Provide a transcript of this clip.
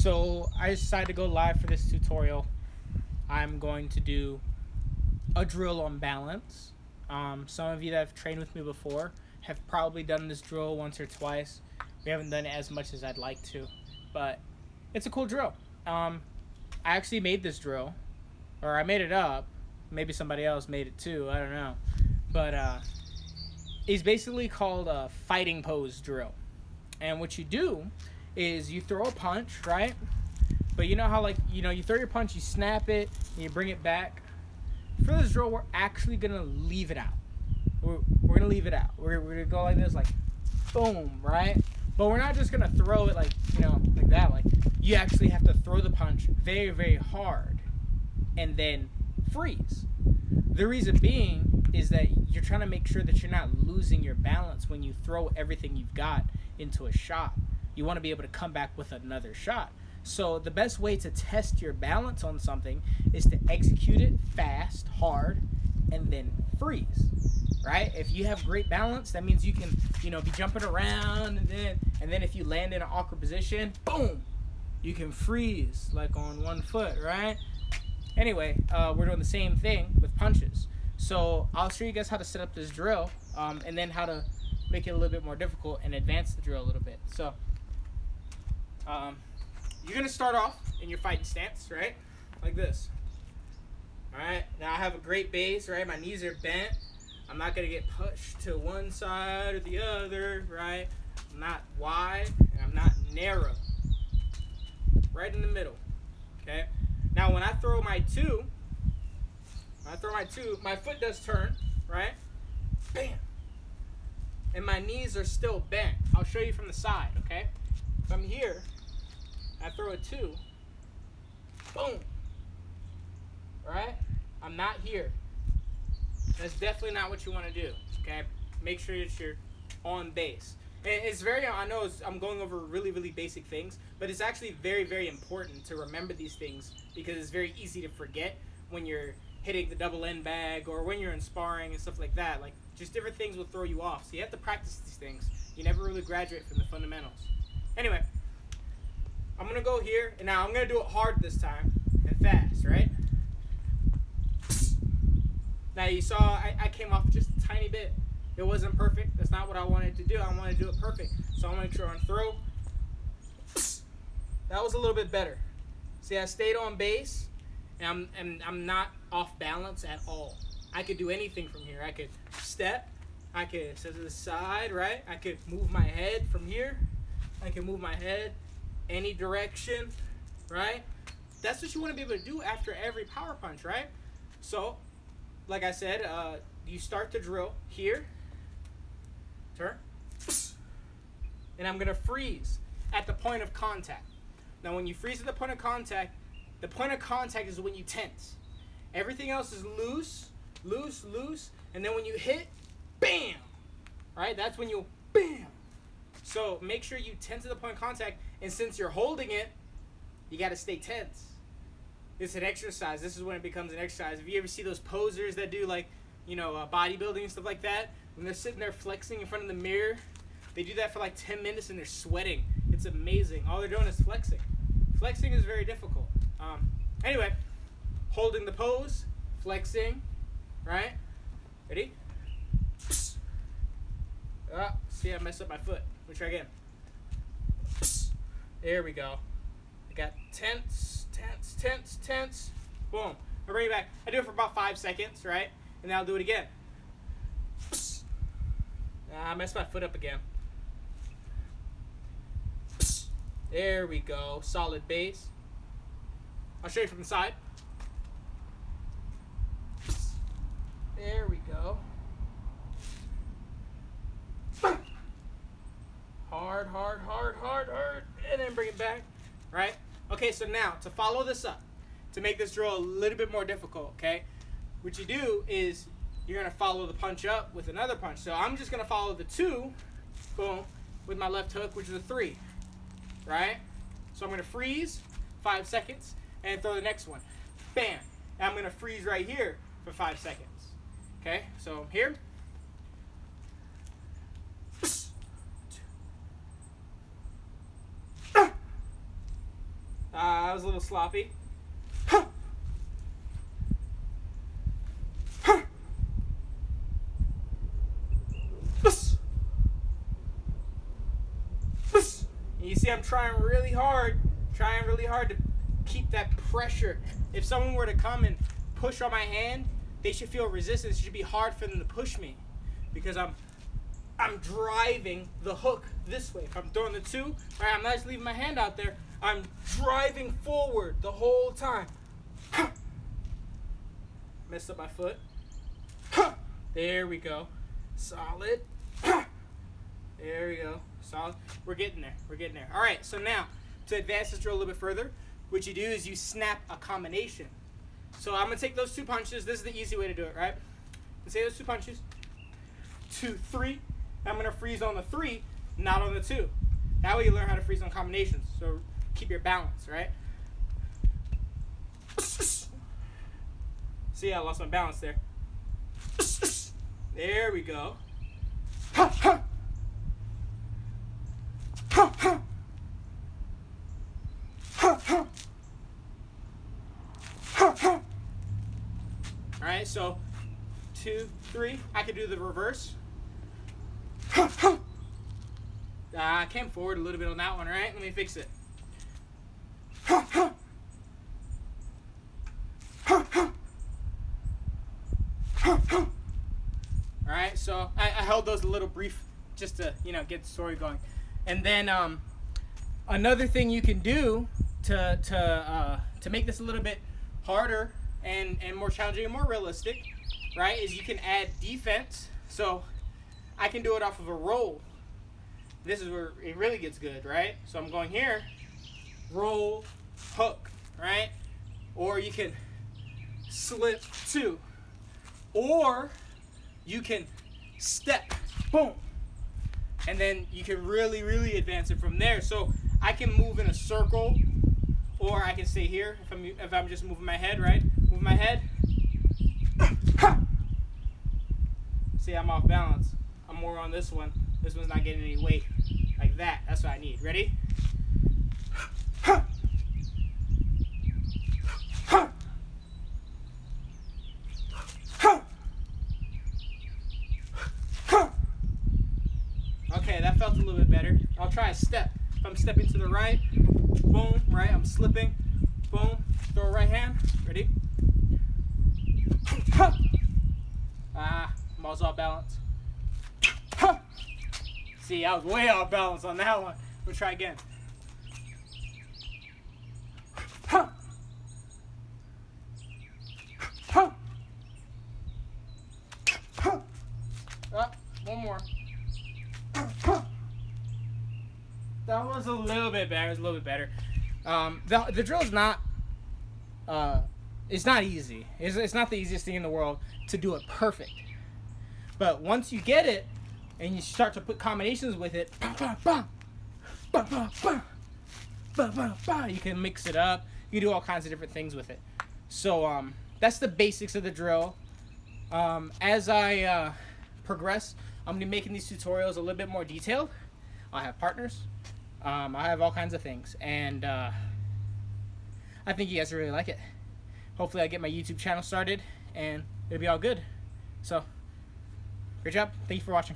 So I decided to go live for this tutorial. I'm going to do a drill on balance. Some of you that have trained with me before have probably done this drill once or twice. We haven't done it as much as I'd like to, but it's a cool drill. I actually made this drill, or I made it up. Maybe somebody else made it too, I don't know. But it's basically called a fighting pose drill. And what you do is you throw a punch, right? But you know how, like, you throw your punch, you snap it, and you bring it back. For this drill, we're actually going to leave it out. We're going to leave it out. We're going to go like this, like, boom, right? But we're not just going to throw it like, like that. Like, you actually have to throw the punch very, very hard and then freeze. The reason being is that you're trying to make sure that you're not losing your balance when you throw everything you've got into a shot. You want to be able to come back with another shot. So the best way to test your balance on something is to execute it fast, hard, and then freeze, right? If you have great balance, that means you can, be jumping around, and then if you land in an awkward position, boom, you can freeze like on one foot, right? Anyway, we're doing the same thing with punches. So I'll show you guys how to set up this drill, and then how to make it a little bit more difficult and advance the drill a little bit. So you're going to start off in your fighting stance, right? Like this. All right, now I have a great base, right? My knees are bent. I'm not going to get pushed to one side or the other, right? I'm not wide, and I'm not narrow. Right in the middle, okay? Now, when I throw my two, my foot does turn, right? Bam. And my knees are still bent. I'll show you from the side, okay? If I'm here, I throw a two, boom, right? I'm not here. That's definitely not what you want to do, okay? Make sure that you're on base. And it's I know I'm going over really, really basic things, but it's actually very, very important to remember these things because it's very easy to forget when you're hitting the double end bag or when you're in sparring and stuff like that. Like, just different things will throw you off. So you have to practice these things. You never really graduate from the fundamentals. Anyway, I'm going to go here, and now I'm going to do it hard this time and fast, right? Now you saw I came off just a tiny bit. It wasn't perfect. That's not what I wanted to do. I wanted to do it perfect. So I'm going to try and throw. That was a little bit better. See, I stayed on base, and I'm not off balance at all. I could do anything from here. I could step. I could step to the side, right? I could move my head from here. I can move my head any direction, right? That's what you want to be able to do after every power punch, right? So, like I said, you start the drill here. Turn. And I'm going to freeze at the point of contact. Now, when you freeze at the point of contact is when you tense. Everything else is loose, loose, loose. And then when you hit, bam! Right? That's when you bam! So make sure you tense at the point of contact. And since you're holding it, you got to stay tense. It's an exercise. This is when it becomes an exercise. If you ever see those posers that do, like, bodybuilding and stuff like that, when they're sitting there flexing in front of the mirror, they do that for like 10 minutes and they're sweating. It's amazing. All they're doing is flexing. Flexing is very difficult. Anyway, holding the pose, flexing, right? Ready? See, I messed up my foot. Let me try again. There we go. I got tense, tense, tense, tense. Boom. I bring it back. I do it for about 5 seconds, right? And then I'll do it again. I messed my foot up again. There we go. Solid base. I'll show you from the side. There we go. Hard, hard, hard, hard, hard. And then bring it back. Right? Okay, so now, to follow this up, to make this drill a little bit more difficult, okay? What you do is you're going to follow the punch up with another punch. So I'm just going to follow the two, boom, with my left hook, which is a three, right? So I'm going to freeze 5 seconds and throw the next one. Bam. And I'm going to freeze right here for 5 seconds. Okay, so here. that was a little sloppy. You see, I'm trying really hard to keep that pressure. If someone were to come and push on my hand, they should feel resistance. It should be hard for them to push me because I'm driving the hook this way. If I'm throwing the 2, all right, I'm not just leaving my hand out there. I'm driving forward the whole time. Messed up my foot. There we go. Solid. There we go. Solid. We're getting there. We're getting there. All right, so now to advance this drill a little bit further, what you do is you snap a combination. So I'm going to take those 2 punches. This is the easy way to do it, right? Let's say those 2 punches. 2, 3. I'm going to freeze on the 3, not on the 2. That way you learn how to freeze on combinations. So keep your balance, right? See, I lost my balance there. There we go. Alright, so 2, 3. I could do the reverse. I came forward a little bit on that one, right? Let me fix it. Alright, so I held those a little brief just to, get the story going. And then another thing you can do to make this a little bit harder and more challenging and more realistic, right, is you can add defense. So I can do it off of a roll. This is where it really gets good, right? So I'm going here, roll, hook, right? Or you can slip 2. Or you can step, boom. And then you can really, really advance it from there. So I can move in a circle, or I can stay here if I'm just moving my head, right? Move my head. See, I'm off balance. I'm more on this one. This one's not getting any weight. Like that. That's what I need. Ready? Okay, that felt a little bit better. I'll try a step. If I'm stepping to the right, boom, right? I'm slipping, boom, throw a right hand. Ready? I'm also off balance. See, I was way off balance on that one. We'll try again. One more. That was a little bit better. It was a little bit better. The drill is not. It's not easy. It's not the easiest thing in the world to do it perfect. But once you get it, and you start to put combinations with it, you can mix it up. You can do all kinds of different things with it. So that's the basics of the drill. As I progress, I'm gonna be making these tutorials a little bit more detailed. I'll have partners. I'll have all kinds of things, and I think you guys will really like it. Hopefully, I'll get my YouTube channel started, and it'll be all good. So, great job. Thank you for watching.